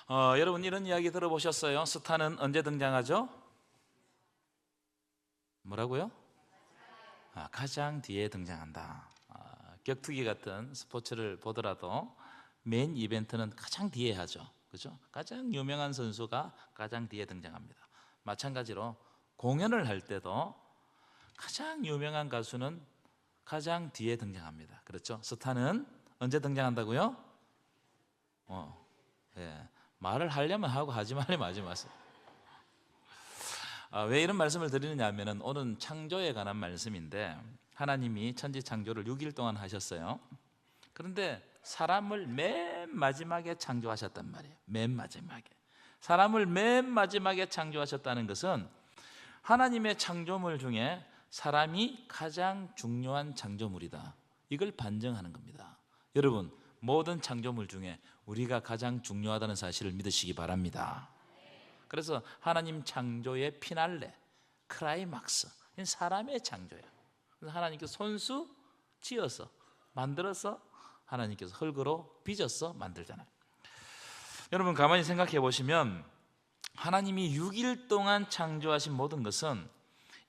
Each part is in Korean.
여러분 이런 이야기 들어보셨어요? 스타는 언제 등장하죠? 뭐라고요? 가장 뒤에 등장한다. 격투기 같은 스포츠를 보더라도 메인 이벤트는 가장 뒤에 하죠. 그죠? 가장 유명한 선수가 가장 뒤에 등장합니다. 마찬가지로 공연을 할 때도 가장 유명한 가수는 가장 뒤에 등장합니다. 그렇죠? 스타는 언제 등장한다고요? 예. 말을 하려면 하고 하지 말려면 하지 마세요. 왜 이런 말씀을 드리느냐 하면 오늘 창조에 관한 말씀인데, 하나님이 천지 창조를 6일 동안 하셨어요. 그런데 사람을 맨 마지막에 창조하셨단 말이에요. 맨 마지막에. 사람을 맨 마지막에 창조하셨다는 것은 하나님의 창조물 중에 사람이 가장 중요한 창조물이다, 이걸 반증하는 겁니다. 여러분, 모든 창조물 중에 우리가 가장 중요하다는 사실을 믿으시기 바랍니다. 그래서 하나님 창조의 피날레, 클라이막스, 사람의 창조예요. 그래서 하나님께서 손수 지어서 만들어서 하나님께서 흙으로 빚어서 만들잖아요. 여러분 가만히 생각해 보시면 하나님이 6일 동안 창조하신 모든 것은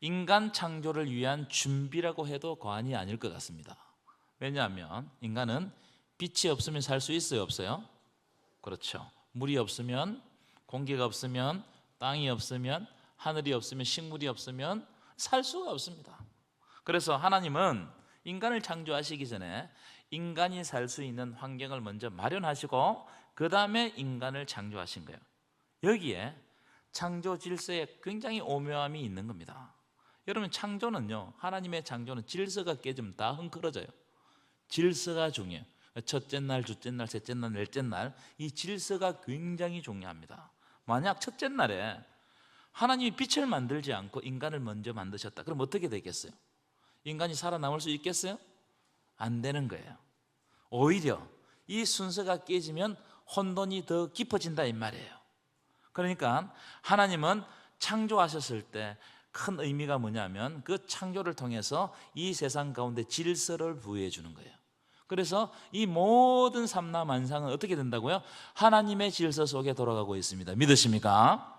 인간 창조를 위한 준비라고 해도 과언이 아닐 것 같습니다. 왜냐하면 인간은 빛이 없으면 살 수 있어요, 없어요? 그렇죠. 물이 없으면, 공기가 없으면, 땅이 없으면, 하늘이 없으면, 식물이 없으면 살 수가 없습니다. 그래서 하나님은 인간을 창조하시기 전에 인간이 살 수 있는 환경을 먼저 마련하시고 그 다음에 인간을 창조하신 거예요. 여기에 창조 질서에 굉장히 오묘함이 있는 겁니다. 여러분, 창조는요, 하나님의 창조는 질서가 깨지면 다 헝클어져요. 질서가 중요해요. 첫째 날, 둘째 날, 셋째 날, 넷째 날, 이 질서가 굉장히 중요합니다. 만약 첫째 날에 하나님이 빛을 만들지 않고 인간을 먼저 만드셨다, 그럼 어떻게 되겠어요? 인간이 살아남을 수 있겠어요? 안 되는 거예요. 오히려 이 순서가 깨지면 혼돈이 더 깊어진다 이 말이에요. 그러니까 하나님은 창조하셨을 때 큰 의미가 뭐냐면 그 창조를 통해서 이 세상 가운데 질서를 부여해 주는 거예요. 그래서 이 모든 삼라만상은 어떻게 된다고요? 하나님의 질서 속에 돌아가고 있습니다. 믿으십니까?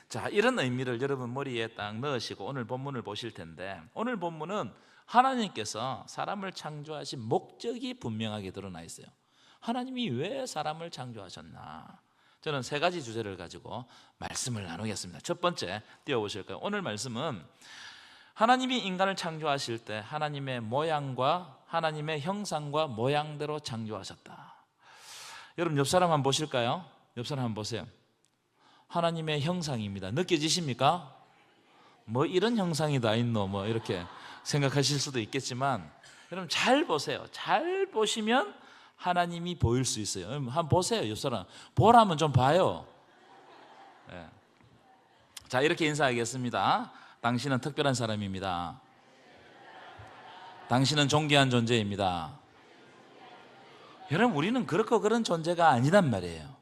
자, 이런 의미를 여러분 머리에 딱 넣으시고 오늘 본문을 보실 텐데, 오늘 본문은 하나님께서 사람을 창조하신 목적이 분명하게 드러나 있어요. 하나님이 왜 사람을 창조하셨나? 저는 세 가지 주제를 가지고 말씀을 나누겠습니다. 첫 번째 띄워보실까요? 오늘 말씀은 하나님이 인간을 창조하실 때 하나님의 모양과 하나님의 형상과 모양대로 창조하셨다. 여러분 옆 사람 한번 보실까요? 옆 사람 한번 보세요. 하나님의 형상입니다. 느껴지십니까? 뭐 이런 형상이 다 있노? 뭐 이렇게 생각하실 수도 있겠지만 여러분 잘 보세요. 잘 보시면 하나님이 보일 수 있어요. 한번 보세요. 옆 사람 보라면 좀 봐요. 네. 자, 이렇게 인사하겠습니다. 당신은 특별한 사람입니다. 당신은 존귀한 존재입니다. 여러분, 우리는 그렇고 그런 존재가 아니란 말이에요.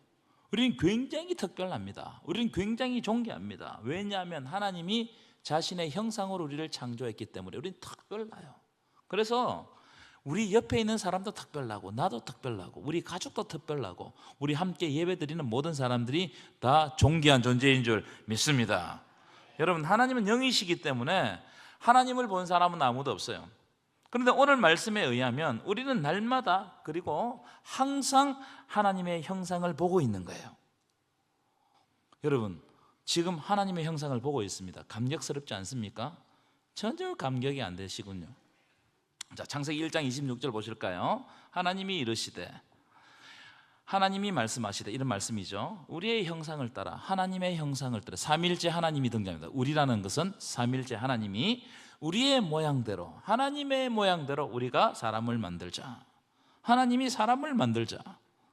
우리는 굉장히 특별합니다. 우리는 굉장히 존귀합니다. 왜냐하면 하나님이 자신의 형상으로 우리를 창조했기 때문에 우리는 특별해요. 그래서 우리 옆에 있는 사람도 특별하고 나도 특별하고 우리 가족도 특별하고 우리 함께 예배드리는 모든 사람들이 다 존귀한 존재인 줄 믿습니다. 여러분, 하나님은 영이시기 때문에 하나님을 본 사람은 아무도 없어요. 그런데 오늘 말씀에 의하면 우리는 날마다 그리고 항상 하나님의 형상을 보고 있는 거예요. 여러분, 지금 하나님의 형상을 보고 있습니다. 감격스럽지 않습니까? 전혀 감격이 안 되시군요. 자, 창세기 1장 26절 보실까요? 하나님이 이르시되, 하나님이 말씀하시되, 이런 말씀이죠. 우리의 형상을 따라, 하나님의 형상을 따라, 삼일째 하나님이 등장합니다. 우리라는 것은 삼일째 하나님이 우리의 모양대로, 하나님의 모양대로 우리가 사람을 만들자. 하나님이 사람을 만들자.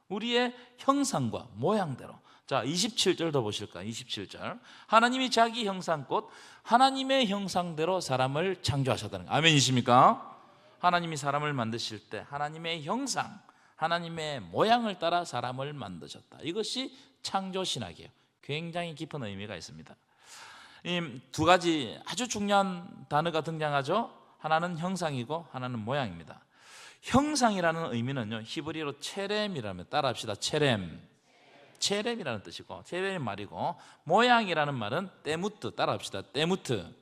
우리의 형상과 모양대로. 자, 27절도 보실까요? 27절. 하나님이 자기 형상껏 하나님의 형상대로 사람을 창조하셨다는 거예요. 아멘이십니까? 하나님이 사람을 만드실 때 하나님의 형상, 하나님의 모양을 따라 사람을 만드셨다. 이것이 창조신학이에요. 굉장히 깊은 의미가 있습니다. 이 두 가지 아주 중요한 단어가 등장하죠. 하나는 형상이고 하나는 모양입니다. 형상이라는 의미는요, 히브리어로 체렘이라면, 따라합시다. 체렘. 체렘이라는 뜻이고 체렘 말이고, 모양이라는 말은 때무트, 따라합시다. 때무트.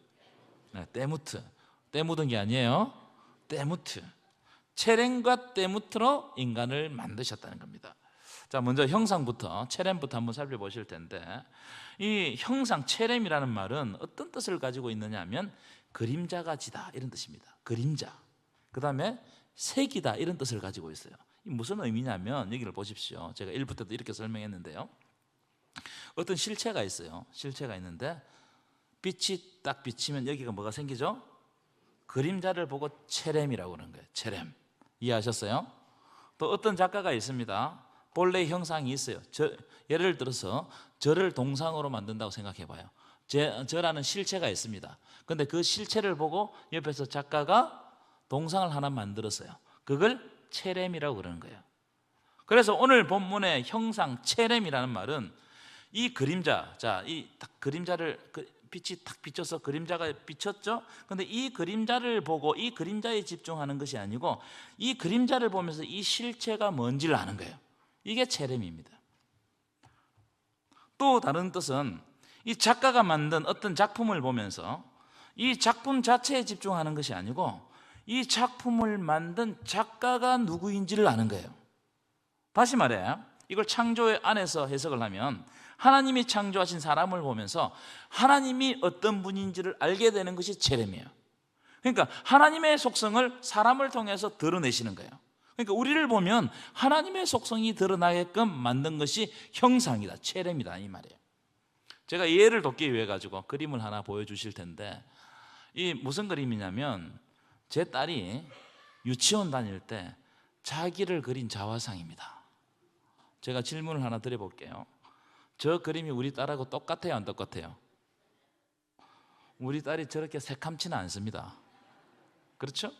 네, 때무트. 때 묻은 게 아니에요. 때무트. 체렘과 때무트로 인간을 만드셨다는 겁니다. 자, 먼저 형상부터, 체렘부터 한번 살펴보실 텐데, 이 형상 체렘이라는 말은 어떤 뜻을 가지고 있느냐 하면 그림자가지다 이런 뜻입니다. 그림자. 그 다음에 색이다 이런 뜻을 가지고 있어요. 무슨 의미냐면 여기를 보십시오. 제가 1부 때도 이렇게 설명했는데요, 어떤 실체가 있어요. 실체가 있는데 빛이 딱 비치면 여기가 뭐가 생기죠? 그림자를 보고 체렘이라고 그러는 거예요. 체렘. 이해하셨어요? 또 어떤 작가가 있습니다. 본래의 형상이 있어요. 예를 들어서 저를 동상으로 만든다고 생각해 봐요. 저라는 실체가 있습니다. 그런데 그 실체를 보고 옆에서 작가가 동상을 하나 만들었어요. 그걸 체렘이라고 그러는 거예요. 그래서 오늘 본문의 형상 체렘이라는 말은 이 그림자, 자, 이 그림자를 빛이 탁 비쳐서 그림자가 비쳤죠. 그런데 이 그림자를 보고 이 그림자에 집중하는 것이 아니고 이 그림자를 보면서 이 실체가 뭔지를 아는 거예요. 이게 체렘입니다. 또 다른 뜻은 이 작가가 만든 어떤 작품을 보면서 이 작품 자체에 집중하는 것이 아니고 이 작품을 만든 작가가 누구인지를 아는 거예요. 다시 말해, 이걸 창조의 안에서 해석을 하면 하나님이 창조하신 사람을 보면서 하나님이 어떤 분인지를 알게 되는 것이 체렘이에요. 그러니까 하나님의 속성을 사람을 통해서 드러내시는 거예요. 그러니까 우리를 보면 하나님의 속성이 드러나게끔 만든 것이 형상이다, 체렘이다 이 말이에요. 제가 예를 돕기 위해 가지고 그림을 하나 보여주실 텐데, 이 무슨 그림이냐면 제 딸이 유치원 다닐 때 자기를 그린 자화상입니다. 제가 질문을 하나 드려볼게요. 저 그림이 우리 딸하고 똑같아요, 안 똑같아요? 우리 딸이 저렇게 새카맣지는 않습니다. 그렇죠?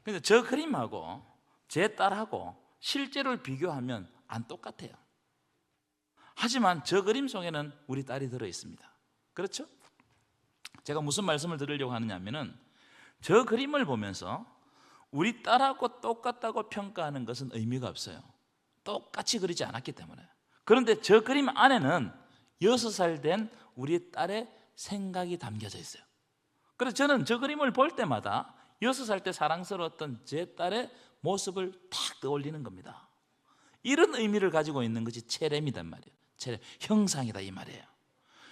근데 저 그림하고 제 딸하고 실제로 비교하면 안 똑같아요. 하지만 저 그림 속에는 우리 딸이 들어있습니다. 그렇죠? 제가 무슨 말씀을 드리려고 하느냐 하면은, 저 그림을 보면서 우리 딸하고 똑같다고 평가하는 것은 의미가 없어요. 똑같이 그리지 않았기 때문에. 그런데 저 그림 안에는 6살 된 우리 딸의 생각이 담겨져 있어요. 그래서 저는 저 그림을 볼 때마다 6살 때 사랑스러웠던 제 딸의 모습을 탁 떠올리는 겁니다. 이런 의미를 가지고 있는 것이 체렘이단 말이에요. 체렘, 형상이다 이 말이에요.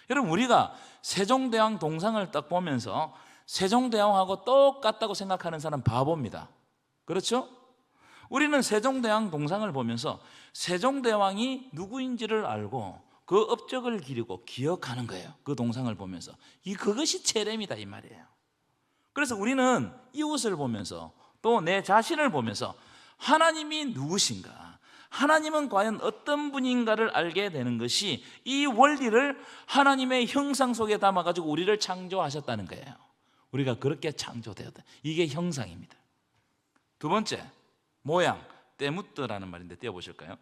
여러분, 우리가 세종대왕 동상을 딱 보면서 세종대왕하고 똑같다고 생각하는 사람 바보입니다. 그렇죠? 우리는 세종대왕 동상을 보면서 세종대왕이 누구인지를 알고 그 업적을 기리고 기억하는 거예요. 그 동상을 보면서. 그것이 체렘이다 이 말이에요. 그래서 우리는 이웃을 보면서 또 내 자신을 보면서 하나님이 누구신가, 하나님은 과연 어떤 분인가를 알게 되는 것이, 이 원리를 하나님의 형상 속에 담아가지고 우리를 창조하셨다는 거예요. 우리가 그렇게 창조되었다. 이게 형상입니다. 두 번째, 모양, 때묻드라는 말인데 띄워보실까요?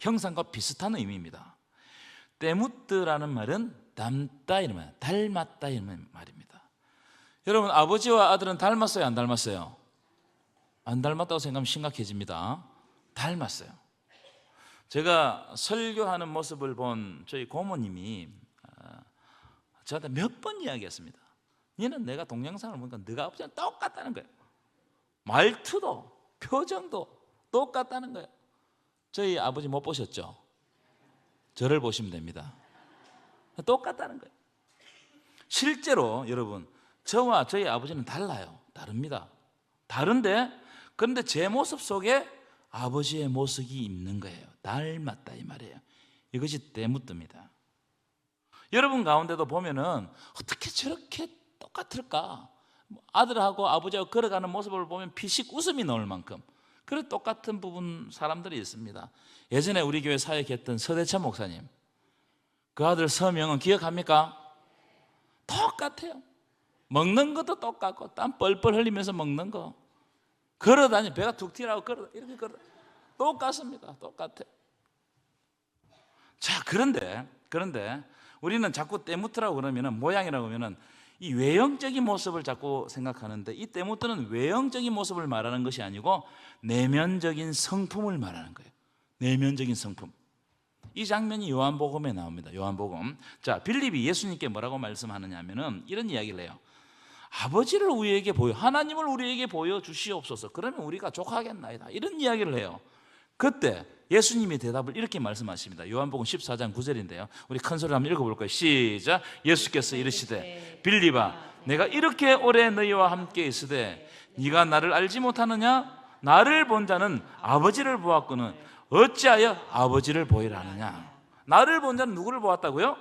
형상과 비슷한 의미입니다. 때묻드라는 말은 닮다 이런 말, 닮았다 이런 말입니다. 여러분, 아버지와 아들은 닮았어요, 안 닮았어요? 안 닮았다고 생각하면 심각해집니다. 닮았어요. 제가 설교하는 모습을 본 저희 고모님이 저한테 몇 번 이야기했습니다. 너는 내가 동영상을 보니까 네가 아버지랑 똑같다는 거예요. 말투도 표정도 똑같다는 거예요. 저희 아버지 못 보셨죠? 저를 보시면 됩니다. 똑같다는 거예요. 실제로 여러분, 저와 저희 아버지는 달라요. 다릅니다. 다른데, 그런데 제 모습 속에 아버지의 모습이 있는 거예요. 닮았다 이 말이에요. 이것이 때묻듭니다. 여러분 가운데도 보면은 어떻게 저렇게 똑같을까? 아들하고 아버지하고 걸어가는 모습을 보면 피식 웃음이 나올 만큼 그런 똑같은 부분 사람들이 있습니다. 예전에 우리 교회 사역했던 서대천 목사님, 그 아들 서명은 기억합니까? 똑같아요. 먹는 것도 똑같고 땀 뻘뻘 흘리면서 먹는 거, 걸어다니 배가 툭 튀라고 이렇게 걸어 똑같습니다. 똑같아요. 자, 그런데 우리는 자꾸 때묻더라고 그러면은, 모양이라고 하면은 이 외형적인 모습을 자꾸 생각하는데, 이 때묻드는 외형적인 모습을 말하는 것이 아니고 내면적인 성품을 말하는 거예요. 내면적인 성품. 이 장면이 요한복음에 나옵니다. 요한복음. 자, 빌립이 예수님께 뭐라고 말씀하느냐 하면은 이런 이야기를 해요. 아버지를 우리에게 보여, 하나님을 우리에게 보여 주시옵소서. 그러면 우리가 족하겠나이다. 이런 이야기를 해요. 그때 예수님이 대답을 이렇게 말씀하십니다. 요한복음 14장 9절인데요. 우리 큰 소리로 한번 읽어볼까요? 시작. 예수께서 이르시되 빌립아, 내가 이렇게 오래 너희와 함께 있으되 네가 나를 알지 못하느냐? 나를 본 자는 아버지를 보았거늘 어찌하여 아버지를 보이라 하느냐? 나를 본 자는 누구를 보았다고요?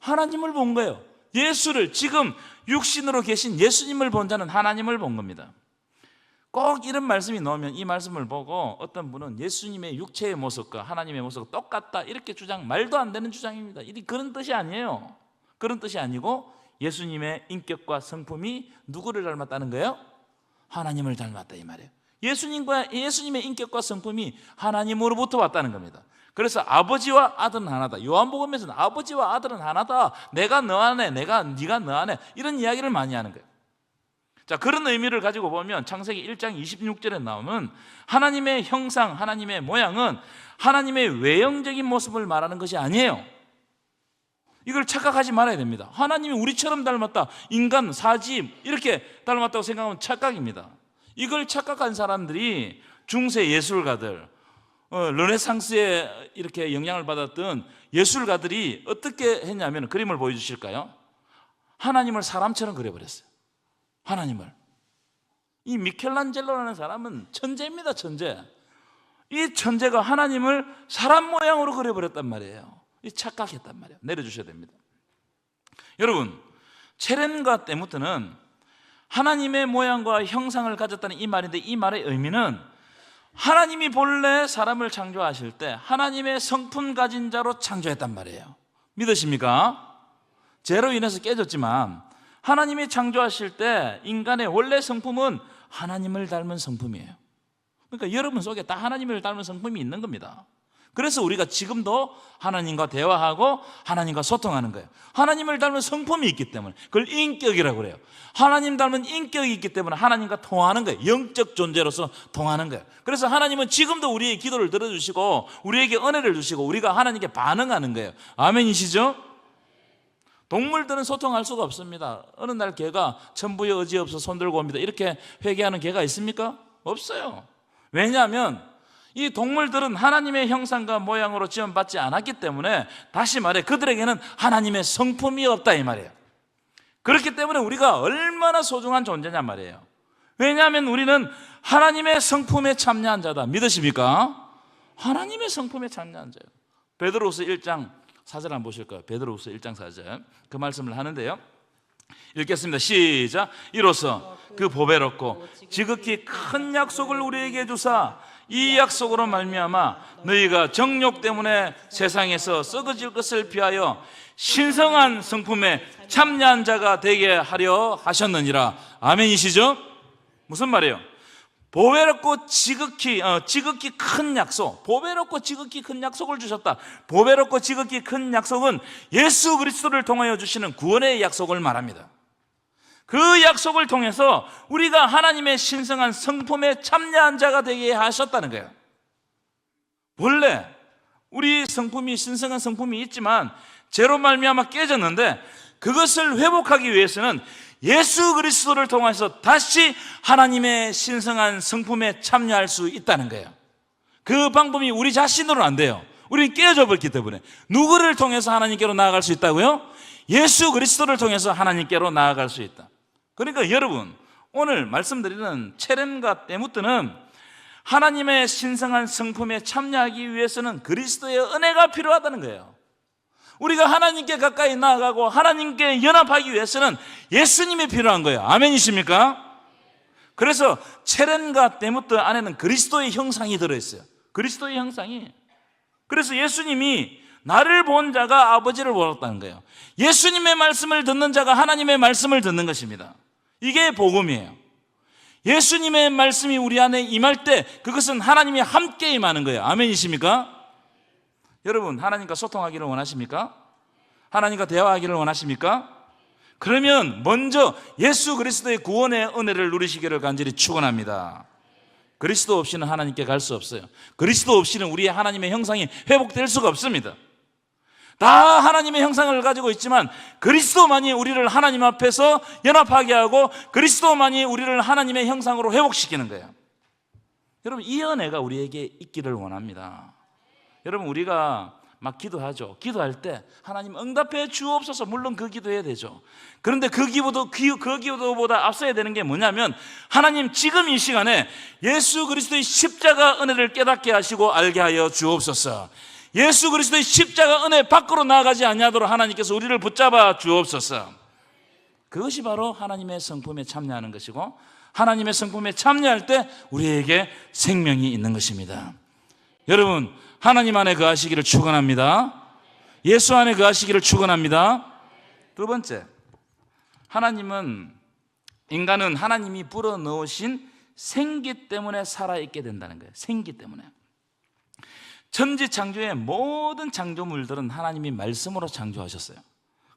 하나님을 본 거예요. 예수를, 지금 육신으로 계신 예수님을 본 자는 하나님을 본 겁니다. 꼭 이런 말씀이 나오면 이 말씀을 보고 어떤 분은 예수님의 육체의 모습과 하나님의 모습과 똑같다 이렇게 말도 안 되는 주장입니다. 그런 뜻이 아니에요. 그런 뜻이 아니고 예수님의 인격과 성품이 누구를 닮았다는 거예요? 하나님을 닮았다 이 말이에요. 예수님의 인격과 성품이 하나님으로부터 왔다는 겁니다. 그래서 아버지와 아들은 하나다. 요한복음에서는 아버지와 아들은 하나다. 내가 너 안에, 네가 너 안에, 이런 이야기를 많이 하는 거예요. 자, 그런 의미를 가지고 보면 창세기 1장 26절에 나오면 하나님의 형상, 하나님의 모양은 하나님의 외형적인 모습을 말하는 것이 아니에요. 이걸 착각하지 말아야 됩니다. 하나님이 우리처럼 닮았다, 인간, 사지 이렇게 닮았다고 생각하면 착각입니다. 이걸 착각한 사람들이 중세 예술가들, 르네상스에 이렇게 영향을 받았던 예술가들이 어떻게 했냐면, 그림을 보여주실까요? 하나님을 사람처럼 그려버렸어요. 하나님을. 이 미켈란젤로라는 사람은 천재입니다. 천재. 이 천재가 하나님을 사람 모양으로 그려버렸단 말이에요. 이 착각했단 말이에요. 내려주셔야 됩니다. 여러분, 체렌과 데무트는 하나님의 모양과 형상을 가졌다는 이 말인데, 이 말의 의미는 하나님이 본래 사람을 창조하실 때 하나님의 성품 가진 자로 창조했단 말이에요. 믿으십니까? 죄로 인해서 깨졌지만 하나님이 창조하실 때 인간의 원래 성품은 하나님을 닮은 성품이에요. 그러니까 여러분 속에 다 하나님을 닮은 성품이 있는 겁니다. 그래서 우리가 지금도 하나님과 대화하고 하나님과 소통하는 거예요. 하나님을 닮은 성품이 있기 때문에 그걸 인격이라고 그래요. 하나님 닮은 인격이 있기 때문에 하나님과 통하는 거예요. 영적 존재로서 통하는 거예요. 그래서 하나님은 지금도 우리의 기도를 들어주시고 우리에게 은혜를 주시고 우리가 하나님께 반응하는 거예요. 아멘이시죠? 동물들은 소통할 수가 없습니다. 어느 날 개가 천부에 의지 없어 손 들고 옵니다, 이렇게 회개하는 개가 있습니까? 없어요. 왜냐하면 이 동물들은 하나님의 형상과 모양으로 지원받지 않았기 때문에, 다시 말해 그들에게는 하나님의 성품이 없다 이 말이에요. 그렇기 때문에 우리가 얼마나 소중한 존재냐 말이에요. 왜냐하면 우리는 하나님의 성품에 참여한 자다. 믿으십니까? 하나님의 성품에 참여한 자예요. 베드로후서 1장 4절 한번 보실까요? 베드로후서 1장 4절 그 말씀을 하는데요, 읽겠습니다. 시작. 이로써 그 보배롭고 지극히 큰 약속을 우리에게 주사 이 약속으로 말미암아 너희가 정욕 때문에 세상에서 썩어질 것을 피하여 신성한 성품에 참여한 자가 되게 하려 하셨느니라. 아멘이시죠? 무슨 말이에요? 보배롭고 지극히 큰 약속, 보배롭고 지극히 큰 약속을 주셨다. 보배롭고 지극히 큰 약속은 예수 그리스도를 통하여 주시는 구원의 약속을 말합니다. 그 약속을 통해서 우리가 하나님의 신성한 성품에 참여한 자가 되게 하셨다는 거예요. 원래 우리 성품이, 신성한 성품이 있지만 죄로 말미암아 깨졌는데, 그것을 회복하기 위해서는 예수 그리스도를 통해서 다시 하나님의 신성한 성품에 참여할 수 있다는 거예요. 그 방법이 우리 자신으로는 안 돼요. 우리는 깨어져 버렸기 때문에. 누구를 통해서 하나님께로 나아갈 수 있다고요? 예수 그리스도를 통해서 하나님께로 나아갈 수 있다. 그러니까 여러분, 오늘 말씀드리는 체렘과 데무트는 하나님의 신성한 성품에 참여하기 위해서는 그리스도의 은혜가 필요하다는 거예요. 우리가 하나님께 가까이 나아가고 하나님께 연합하기 위해서는 예수님이 필요한 거예요. 아멘이십니까? 그래서 체렘과 데무트 안에는 그리스도의 형상이 들어있어요. 그리스도의 형상이. 그래서 예수님이 나를 본 자가 아버지를 보았다는 거예요. 예수님의 말씀을 듣는 자가 하나님의 말씀을 듣는 것입니다. 이게 복음이에요. 예수님의 말씀이 우리 안에 임할 때 그것은 하나님이 함께 임하는 거예요. 아멘이십니까? 여러분, 하나님과 소통하기를 원하십니까? 하나님과 대화하기를 원하십니까? 그러면 먼저 예수 그리스도의 구원의 은혜를 누리시기를 간절히 축원합니다. 그리스도 없이는 하나님께 갈 수 없어요. 그리스도 없이는 우리의 하나님의 형상이 회복될 수가 없습니다. 다 하나님의 형상을 가지고 있지만 그리스도만이 우리를 하나님 앞에서 연합하게 하고 그리스도만이 우리를 하나님의 형상으로 회복시키는 거예요. 여러분, 이 은혜가 우리에게 있기를 원합니다. 여러분, 우리가 막 기도하죠. 기도할 때 하나님 응답해 주옵소서, 물론 그 기도해야 되죠. 그런데 그 기도보다 앞서야 되는 게 뭐냐면, 하나님 지금 이 시간에 예수 그리스도의 십자가 은혜를 깨닫게 하시고 알게 하여 주옵소서. 예수 그리스도의 십자가 은혜 밖으로 나아가지 아니하도록 하나님께서 우리를 붙잡아 주옵소서. 그것이 바로 하나님의 성품에 참여하는 것이고, 하나님의 성품에 참여할 때 우리에게 생명이 있는 것입니다. 여러분, 하나님 안에 거하시기를 축원합니다. 예수 안에 거하시기를 축원합니다. 두 번째, 인간은 하나님이 불어넣으신 생기 때문에 살아있게 된다는 거예요. 생기 때문에. 천지창조의 모든 창조물들은 하나님이 말씀으로 창조하셨어요.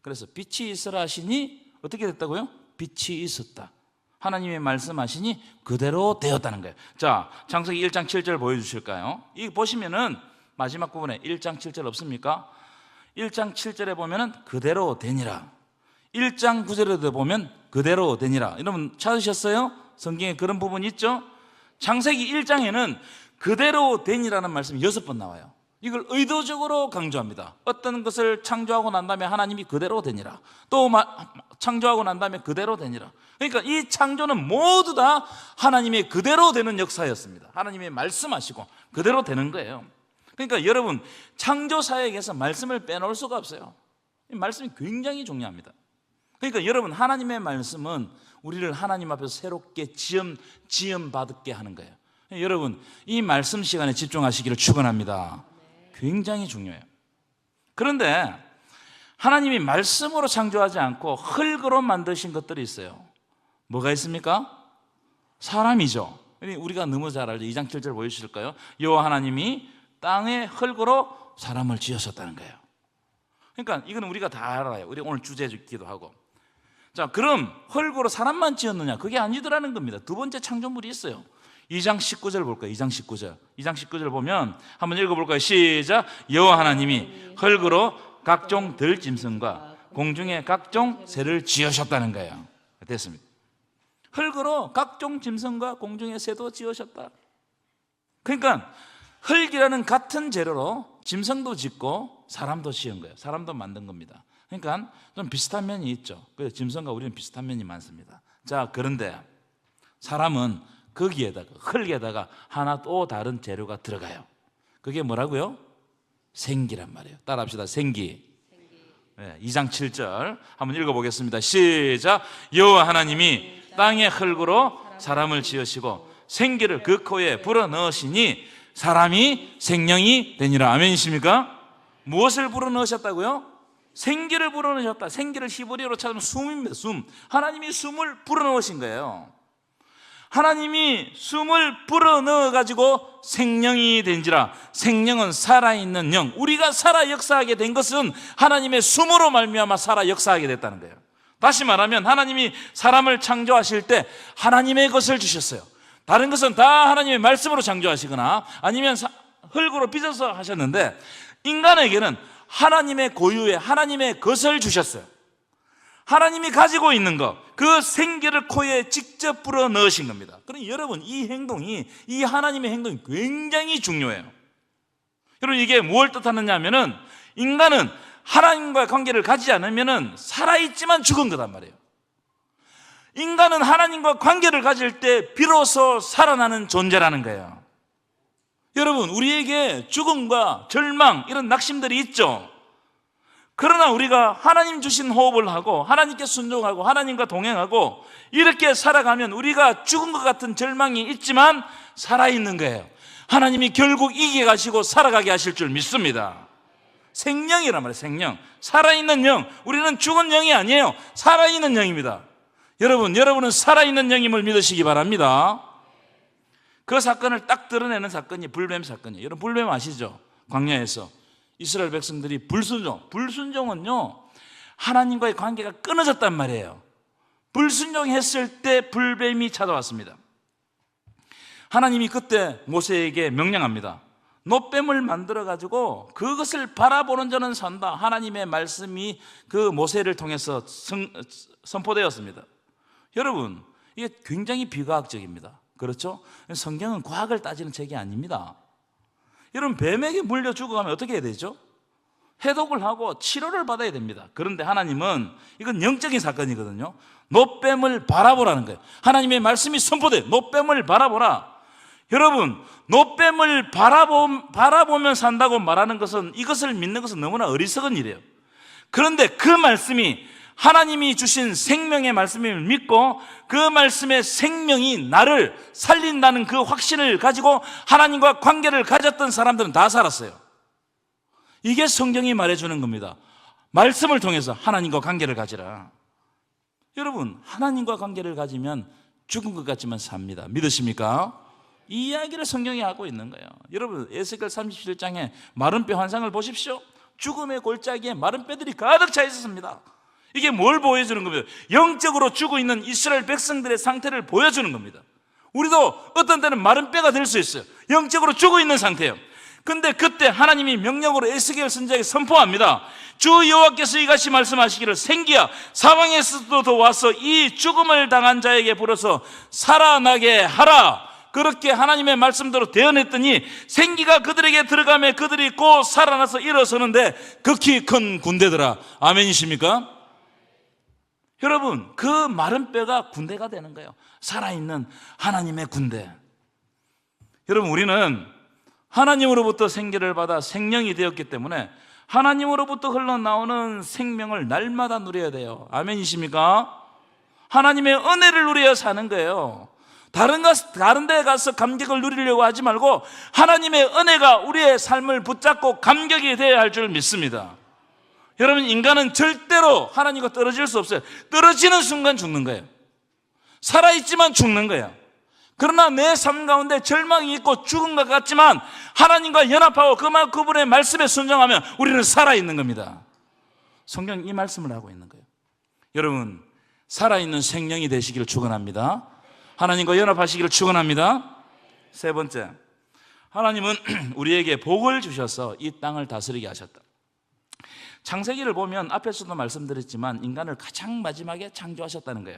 그래서 빛이 있으라 하시니 어떻게 됐다고요? 빛이 있었다. 하나님이 말씀하시니 그대로 되었다는 거예요. 자, 창세기 1장 7절 보여주실까요? 이 보시면은 마지막 부분에 1장 7절 없습니까? 1장 7절에 보면은 그대로 되니라. 1장 9절에도 보면 그대로 되니라. 여러분 찾으셨어요? 성경에 그런 부분이 있죠? 창세기 1장에는 그대로 되니라는 말씀이 6번 나와요. 이걸 의도적으로 강조합니다. 어떤 것을 창조하고 난 다음에 하나님이 그대로 되니라. 또 창조하고 난 다음에 그대로 되니라. 그러니까 이 창조는 모두 다 하나님의 그대로 되는 역사였습니다. 하나님이 말씀하시고 그대로 되는 거예요. 그러니까 여러분, 창조 사역에서 말씀을 빼놓을 수가 없어요. 이 말씀이 굉장히 중요합니다. 그러니까 여러분, 하나님의 말씀은 우리를 하나님 앞에서 새롭게 지음 받게 하는 거예요. 여러분, 이 말씀 시간에 집중하시기를 축원합니다. 굉장히 중요해요. 그런데 하나님이 말씀으로 창조하지 않고 흙으로 만드신 것들이 있어요. 뭐가 있습니까? 사람이죠. 우리가 너무 잘 알죠. 2장 7절 보여주실까요? 여호와 하나님이 땅에 흙으로 사람을 지으셨다는 거예요. 그러니까 이건 우리가 다 알아요. 우리 오늘 주제이기도 하고. 자, 그럼 흙으로 사람만 지었느냐? 그게 아니더라는 겁니다. 두 번째 창조물이 있어요. 2장 19절 볼까요? 2장 19절. 2장 19절 보면 한번 읽어볼까요? 시작. 여호와 하나님이 흙으로 각종 들짐승과 공중의 각종 새를 지으셨다는 거예요. 됐습니다. 흙으로 각종 짐승과 공중의 새도 지으셨다. 그러니까 흙이라는 같은 재료로 짐승도 짓고 사람도 지은 거예요. 사람도 만든 겁니다. 그러니까 좀 비슷한 면이 있죠. 그래서 짐승과 우리는 비슷한 면이 많습니다. 자, 그런데 사람은 거기에다가 흙에다가 하나 또 다른 재료가 들어가요. 그게 뭐라고요? 생기란 말이에요. 따라합시다. 생기. 네, 2장 7절 한번 읽어보겠습니다. 시작. 여호와 하나님이 땅의 흙으로 사람을 지으시고 생기를 그 코에 불어넣으시니 사람이 생명이 되니라. 아멘이십니까? 무엇을 불어넣으셨다고요? 생기를 불어넣으셨다. 생기를 히브리어로 찾으면 숨입니다. 숨. 하나님이 숨을 불어넣으신 거예요. 하나님이 숨을 불어넣어가지고 생명이 된지라. 생명은 살아있는 영. 우리가 살아 역사하게 된 것은 하나님의 숨으로 말미암아 살아 역사하게 됐다는 거예요. 다시 말하면 하나님이 사람을 창조하실 때 하나님의 것을 주셨어요. 다른 것은 다 하나님의 말씀으로 창조하시거나 아니면 흙으로 빚어서 하셨는데, 인간에게는 하나님의 고유의 하나님의 것을 주셨어요. 하나님이 가지고 있는 것, 그 생기를 코에 직접 불어 넣으신 겁니다. 그러니 여러분, 이 하나님의 행동이 굉장히 중요해요. 여러분, 이게 뭘 뜻하느냐 하면은, 인간은 하나님과의 관계를 가지지 않으면은 살아있지만 죽은 거란 말이에요. 인간은 하나님과 관계를 가질 때 비로소 살아나는 존재라는 거예요. 여러분, 우리에게 죽음과 절망, 이런 낙심들이 있죠. 그러나 우리가 하나님 주신 호흡을 하고 하나님께 순종하고 하나님과 동행하고 이렇게 살아가면 우리가 죽은 것 같은 절망이 있지만 살아있는 거예요. 하나님이 결국 이기게 가시고 살아가게 하실 줄 믿습니다. 생명이란 말이에요. 생명. 살아있는 영. 우리는 죽은 영이 아니에요. 살아있는 영입니다. 여러분은 살아있는 영임을 믿으시기 바랍니다. 그 사건을 딱 드러내는 사건이 불뱀 사건이에요. 여러분, 불뱀 아시죠? 광야에서 이스라엘 백성들이 불순종은요, 하나님과의 관계가 끊어졌단 말이에요. 불순종했을 때 불뱀이 찾아왔습니다. 하나님이 그때 모세에게 명령합니다. 놋뱀을 만들어 가지고 그것을 바라보는 자는 산다. 하나님의 말씀이 그 모세를 통해서 선포되었습니다. 여러분, 이게 굉장히 비과학적입니다. 그렇죠? 성경은 과학을 따지는 책이 아닙니다. 여러분, 뱀에게 물려 죽어가면 어떻게 해야 되죠? 해독을 하고 치료를 받아야 됩니다. 그런데 하나님은, 이건 영적인 사건이거든요. 놋뱀을 바라보라는 거예요. 하나님의 말씀이 선포돼. 놋뱀을 바라보라. 여러분, 놋뱀을 바라보면 산다고 말하는 것은, 이것을 믿는 것은 너무나 어리석은 일이에요. 그런데 그 말씀이 하나님이 주신 생명의 말씀을 믿고 그 말씀의 생명이 나를 살린다는 그 확신을 가지고 하나님과 관계를 가졌던 사람들은 다 살았어요. 이게 성경이 말해주는 겁니다. 말씀을 통해서 하나님과 관계를 가지라. 여러분, 하나님과 관계를 가지면 죽은 것 같지만 삽니다. 믿으십니까? 이 이야기를 성경이 하고 있는 거예요. 여러분, 에스겔 37장에 마른 뼈 환상을 보십시오. 죽음의 골짜기에 마른 뼈들이 가득 차 있었습니다. 이게 뭘 보여주는 겁니다? 영적으로 죽어 있는 이스라엘 백성들의 상태를 보여주는 겁니다. 우리도 어떤 때는 마른 뼈가 될 수 있어요. 영적으로 죽어 있는 상태예요. 근데 그때 하나님이 명령으로 에스겔 선지자에게 선포합니다. 주 여호와께서 이같이 말씀하시기를, 생기야 사방에서도 와서 이 죽음을 당한 자에게 불어서 살아나게 하라. 그렇게 하나님의 말씀대로 대언했더니 생기가 그들에게 들어가며 그들이 곧 살아나서 일어서는데 극히 큰 군대더라. 아멘이십니까? 여러분, 그 마른 뼈가 군대가 되는 거예요. 살아있는 하나님의 군대. 여러분, 우리는 하나님으로부터 생기를 받아 생명이 되었기 때문에 하나님으로부터 흘러나오는 생명을 날마다 누려야 돼요. 아멘이십니까? 하나님의 은혜를 누려야 사는 거예요. 다른 데 가서 감격을 누리려고 하지 말고 하나님의 은혜가 우리의 삶을 붙잡고 감격이 되어야 할 줄 믿습니다. 여러분, 인간은 절대로 하나님과 떨어질 수 없어요. 떨어지는 순간 죽는 거예요. 살아있지만 죽는 거예요. 그러나 내 삶 가운데 절망이 있고 죽은 것 같지만 하나님과 연합하고 그분의 말씀에 순종하면 우리는 살아있는 겁니다. 성경 이 말씀을 하고 있는 거예요. 여러분, 살아있는 생명이 되시기를 축원합니다. 하나님과 연합하시기를 축원합니다. 세 번째, 하나님은 우리에게 복을 주셔서 이 땅을 다스리게 하셨다. 창세기를 보면 앞에서도 말씀드렸지만 인간을 가장 마지막에 창조하셨다는 거예요.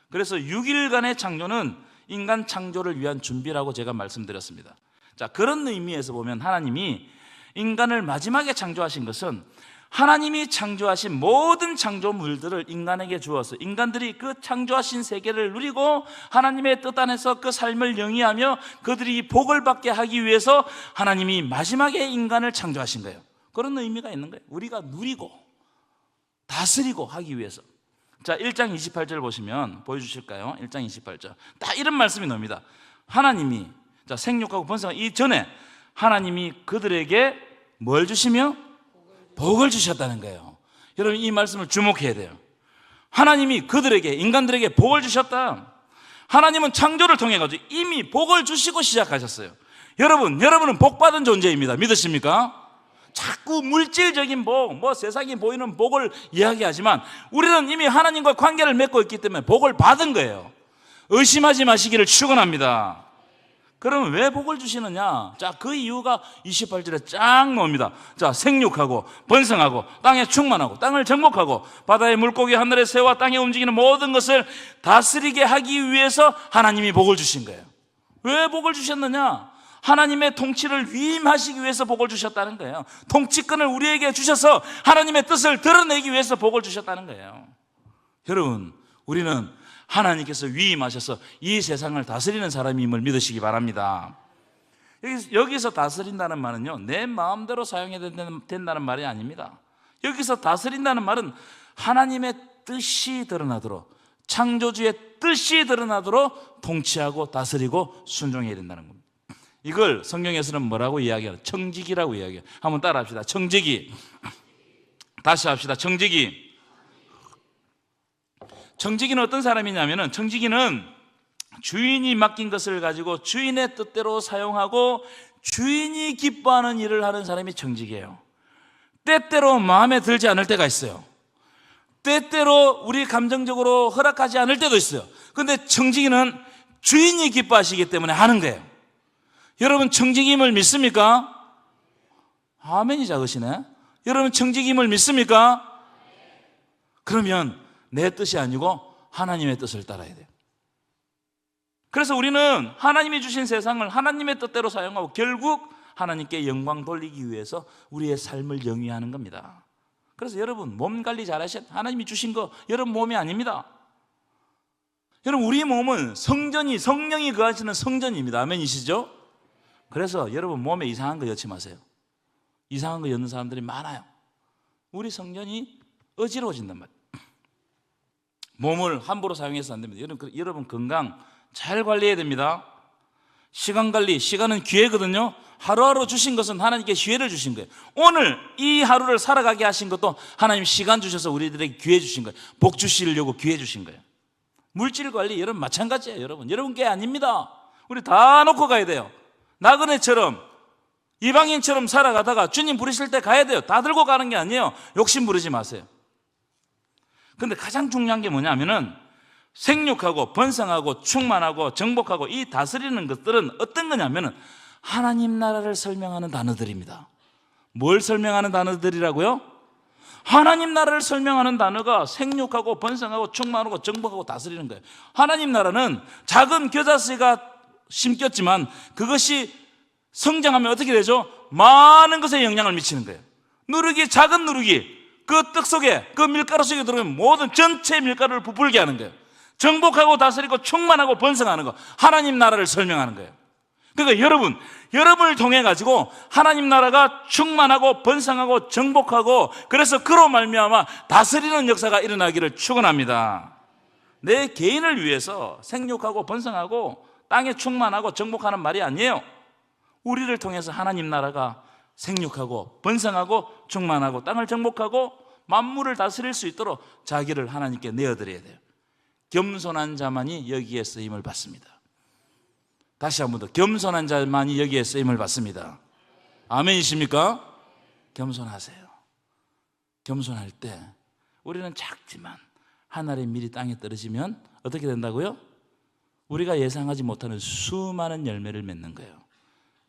그래서 6일간의 창조는 인간 창조를 위한 준비라고 제가 말씀드렸습니다. 자, 그런 의미에서 보면 하나님이 인간을 마지막에 창조하신 것은 하나님이 창조하신 모든 창조물들을 인간에게 주어서 인간들이 그 창조하신 세계를 누리고 하나님의 뜻 안에서 그 삶을 영위하며 그들이 복을 받게 하기 위해서 하나님이 마지막에 인간을 창조하신 거예요. 그런 의미가 있는 거예요. 우리가 누리고 다스리고 하기 위해서. 자, 1장 28절 보시면 보여주실까요? 1장 28절 딱 이런 말씀이 나옵니다. 하나님이, 자, 생육하고 번성하기 이전에 하나님이 그들에게 뭘 주시며? 복을 주셨다는 거예요. 여러분, 이 말씀을 주목해야 돼요. 하나님이 그들에게, 인간들에게 복을 주셨다. 하나님은 창조를 통해 가지고 이미 복을 주시고 시작하셨어요. 여러분은 복받은 존재입니다. 믿으십니까? 자꾸 물질적인 복, 세상에 보이는 복을 이야기하지만 우리는 이미 하나님과 관계를 맺고 있기 때문에 복을 받은 거예요. 의심하지 마시기를 축원합니다. 그러면 왜 복을 주시느냐? 자, 그 이유가 28절에 쫙 나옵니다. 자, 생육하고 번성하고 땅에 충만하고 땅을 정복하고 바다의 물고기, 하늘의 새와 땅에 움직이는 모든 것을 다스리게 하기 위해서 하나님이 복을 주신 거예요. 왜 복을 주셨느냐? 하나님의 통치를 위임하시기 위해서 복을 주셨다는 거예요. 통치권을 우리에게 주셔서 하나님의 뜻을 드러내기 위해서 복을 주셨다는 거예요. 여러분, 우리는 하나님께서 위임하셔서 이 세상을 다스리는 사람임을 믿으시기 바랍니다. 여기서 다스린다는 말은요, 내 마음대로 사용해야 된다는 말이 아닙니다. 여기서 다스린다는 말은 하나님의 뜻이 드러나도록, 창조주의 뜻이 드러나도록 통치하고 다스리고 순종해야 된다는 겁니다. 이걸 성경에서는 뭐라고 이야기하나? 청지기라고 이야기해요. 한번 따라 합시다. 청지기. 다시 합시다. 청지기. 청지기는 어떤 사람이냐면은, 청지기는 주인이 맡긴 것을 가지고 주인의 뜻대로 사용하고 주인이 기뻐하는 일을 하는 사람이 청지기예요. 때때로 마음에 들지 않을 때가 있어요. 때때로 우리 감정적으로 허락하지 않을 때도 있어요. 그런데 청지기는 주인이 기뻐하시기 때문에 하는 거예요. 여러분 청지기임을 믿습니까? 아멘이 작으시네. 여러분 청지기임을 믿습니까? 그러면 내 뜻이 아니고 하나님의 뜻을 따라야 돼요. 그래서 우리는 하나님이 주신 세상을 하나님의 뜻대로 사용하고 결국 하나님께 영광 돌리기 위해서 우리의 삶을 영위하는 겁니다. 그래서 여러분 몸 관리 잘하셔야 돼요. 하나님이 주신 거 여러분 몸이 아닙니다. 여러분 우리 몸은 성령이 거하시는 성전입니다. 아멘이시죠? 그래서 여러분 몸에 이상한 거 넣지 마세요. 이상한 거 넣는 사람들이 많아요. 우리 성전이 어지러워진단 말이에요. 몸을 함부로 사용해서 안 됩니다. 여러분 건강 잘 관리해야 됩니다. 시간 관리, 시간은 기회거든요. 하루하루 주신 것은 하나님께 기회를 주신 거예요. 오늘 이 하루를 살아가게 하신 것도 하나님 시간 주셔서 우리들에게 기회 주신 거예요. 복 주시려고 기회 주신 거예요. 물질 관리 여러분 마찬가지예요. 여러분 게 아닙니다. 우리 다 놓고 가야 돼요. 나그네처럼 이방인처럼 살아가다가 주님 부르실 때 가야 돼요. 다 들고 가는 게 아니에요. 욕심 부리지 마세요. 근데 가장 중요한 게 뭐냐면은 생육하고 번성하고 충만하고 정복하고 이 다스리는 것들은 어떤 거냐면은 하나님 나라를 설명하는 단어들입니다. 뭘 설명하는 단어들이라고요? 하나님 나라를 설명하는 단어가 생육하고 번성하고 충만하고 정복하고 다스리는 거예요. 하나님 나라는 작은 겨자씨가 심겼지만 그것이 성장하면 어떻게 되죠? 많은 것에 영향을 미치는 거예요. 작은 누룩이 그 떡 속에 그 밀가루 속에 들어가면 모든 전체 밀가루를 부풀게 하는 거예요. 정복하고 다스리고 충만하고 번성하는 거, 하나님 나라를 설명하는 거예요. 그러니까 여러분을 통해 가지고 하나님 나라가 충만하고 번성하고 정복하고 그래서 그로 말미암아 다스리는 역사가 일어나기를 축원합니다. 내 개인을 위해서 생육하고 번성하고 땅에 충만하고 정복하는 말이 아니에요. 우리를 통해서 하나님 나라가 생육하고 번성하고 충만하고 땅을 정복하고 만물을 다스릴 수 있도록 자기를 하나님께 내어드려야 돼요. 겸손한 자만이 여기에 쓰임을 받습니다. 다시 한 번 더, 겸손한 자만이 여기에 쓰임을 받습니다. 아멘이십니까? 겸손하세요. 겸손할 때 우리는 작지만 하늘의 밀이 땅에 떨어지면 어떻게 된다고요? 우리가 예상하지 못하는 수많은 열매를 맺는 거예요.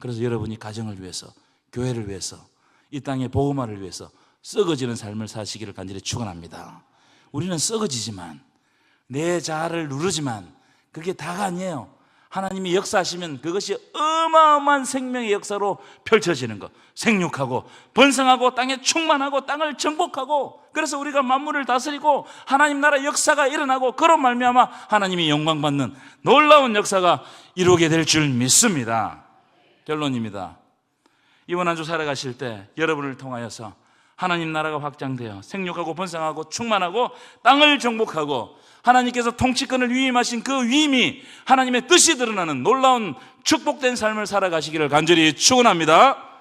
그래서 여러분이 가정을 위해서, 교회를 위해서, 이 땅의 복음화를 위해서 썩어지는 삶을 사시기를 간절히 축원합니다. 우리는 썩어지지만 내 자아를 누르지만 그게 다가 아니에요. 하나님이 역사하시면 그것이 어마어마한 생명의 역사로 펼쳐지는 것, 생육하고 번성하고 땅에 충만하고 땅을 정복하고 그래서 우리가 만물을 다스리고 하나님 나라 역사가 일어나고 그런 말미암아 하나님이 영광받는 놀라운 역사가 이루게 될 줄 믿습니다. 결론입니다. 이번 한 주 살아가실 때 여러분을 통하여서 하나님 나라가 확장되어 생육하고 번성하고 충만하고 땅을 정복하고 하나님께서 통치권을 위임하신 그 위임이 하나님의 뜻이 드러나는 놀라운 축복된 삶을 살아가시기를 간절히 축원합니다.